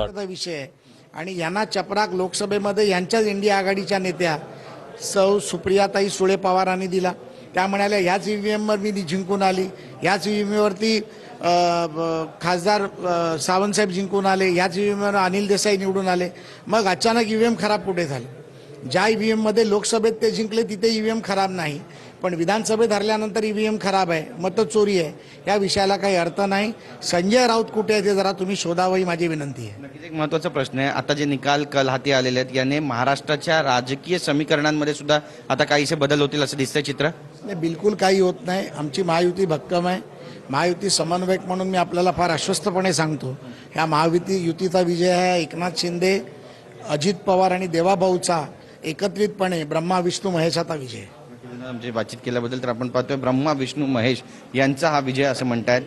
विषय आहे आणि यांना चपराक लोकसभेमध्ये यांच्याच इंडिया आघाडीच्या नेत्या सौ सुप्रियाताई सुळे पवारांनी दिला। त्या म्हणाल्या ह्याच ईव्हीएमवर मी जिंकून आली, ह्याच ईव्हीएमवरती खासदार सावंतसाहेब जिंकून आले, ह्याच ईव्हीएमवर अनिल देसाई निवडून आले। मग अचानक ईव्हीएम खराब कुठे झाले? ज्या ईव्हीएममध्ये लोकसभेत ते जिंकले तिथे ईव्हीएम खराब नाही, पण विधानसभेत हरल्यानंतर ईव्हीएम खराब आहे, मतचोरी आहे, या विषयाला काही अर्थ नाही। संजय राऊत कुठे आहे ते जरा तुम्ही शोधावं ही माझी विनंती आहे। नक्कीच एक महत्त्वाचा प्रश्न आहे, आता जे निकाल कल हाती आलेले आहेत याने महाराष्ट्राच्या राजकीय समीकरणांमध्ये सुद्धा आता काहीसे बदल होतील असं दिसतंय चित्र? नाही, बिलकुल काही होत नाही। आमची महायुती भक्कम आहे। महायुती समन्वयक म्हणून मी आपल्याला फार आश्वस्तपणे सांगतो, ह्या युतीचा विजय आहे एकनाथ शिंदे, अजित पवार आणि देवाभाऊचा एकत्रितपणे ब्रह्मा विष्णू महेशाचा विजय। आमची बातचीत केल्याबद्दल तर आपण पाहतोय ब्रह्मा विष्णू महेश यांचा हा विजय असं म्हणतायत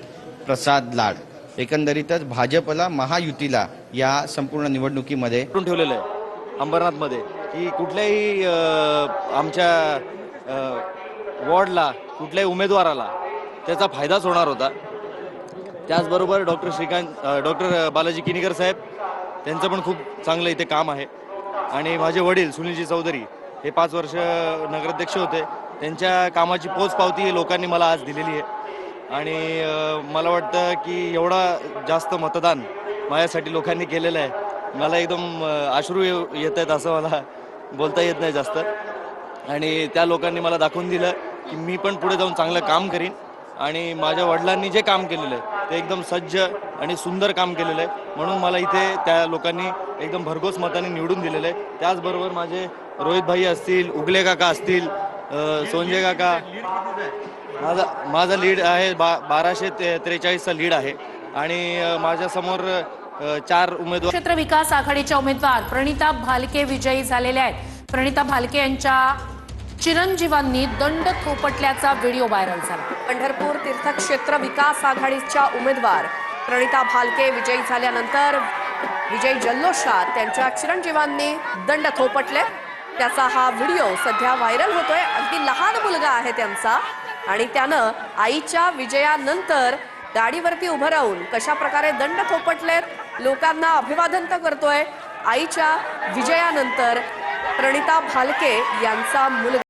प्रसाद लाड। एकंदरीतच भाजपला महायुतीला या संपूर्ण निवडणुकीमध्ये ठेवलेलं आहे अंबरनाथमध्ये की कुठल्याही आमच्या वॉर्डला कुठल्याही उमेदवाराला त्याचा फायदाच होणार होता। त्याचबरोबर डॉक्टर बालाजी किनीकर साहेब त्यांचं पण खूप चांगलं इथे काम आहे आणि माझे वडील सुनीलजी चौधरी हे 5 वर्ष नगराध्यक्ष होते, त्यांच्या कामाची पोचपावती लोकांनी मला आज दिलेली आहे आणि मला वाटतं की एवढा जास्त मतदान माझ्यासाठी लोकांनी केलेलं आहे, मला एकदम अश्रू येत आहेत असं मला बोलता येत नाही जास्त। आणि त्या लोकांनी मला दाखवून दिलं की मी पण पुढे जाऊन चांगलं काम करीन आणि माझ्या वडिलांनी जे काम केलेलं आहे ते एकदम सज्ज आणि सुंदर काम केलेलं आहे, म्हणून मला इथे त्या लोकांनी एकदम भरघोस मताने निवडून दिलेलं आहे। त्याचबरोबर माझे रोहित भाई असतील, उगले काका असतील, सोंजे काका, माझा लीड आहे 1243चा लीड आहे आणि माझ्या समोर 4 उमेदवार। क्षेत्र विकास आघाडीच्या उमेदवार प्रणिता भालके विजयी झालेल्या आहेत। प्रणिता भालके यांच्या चिरंजीवांनी दंड थोपटल्याचा व्हिडिओ व्हायरल झाला। पंढरपूर तीर्थक्षेत्र विकास आघाडीच्या उमेदवार प्रणिता भालके विजयी झाल्यानंतर विजय जल्लोषात त्यांच्या चिरंजीवांनी दंड थोपटले, त्याचा हा व्हिडिओ सध्या व्हायरल होतोय। अगदी लहान मुलगा आहे त्यांचा आणि त्यानं आईच्या विजयानंतर गाडीवरती उभं राहून कशा प्रकारे दंड थोपटलेत, लोकांना अभिवादन करतोय। आईच्या विजयानंतर प्रणिता भालके यांचा मुलगा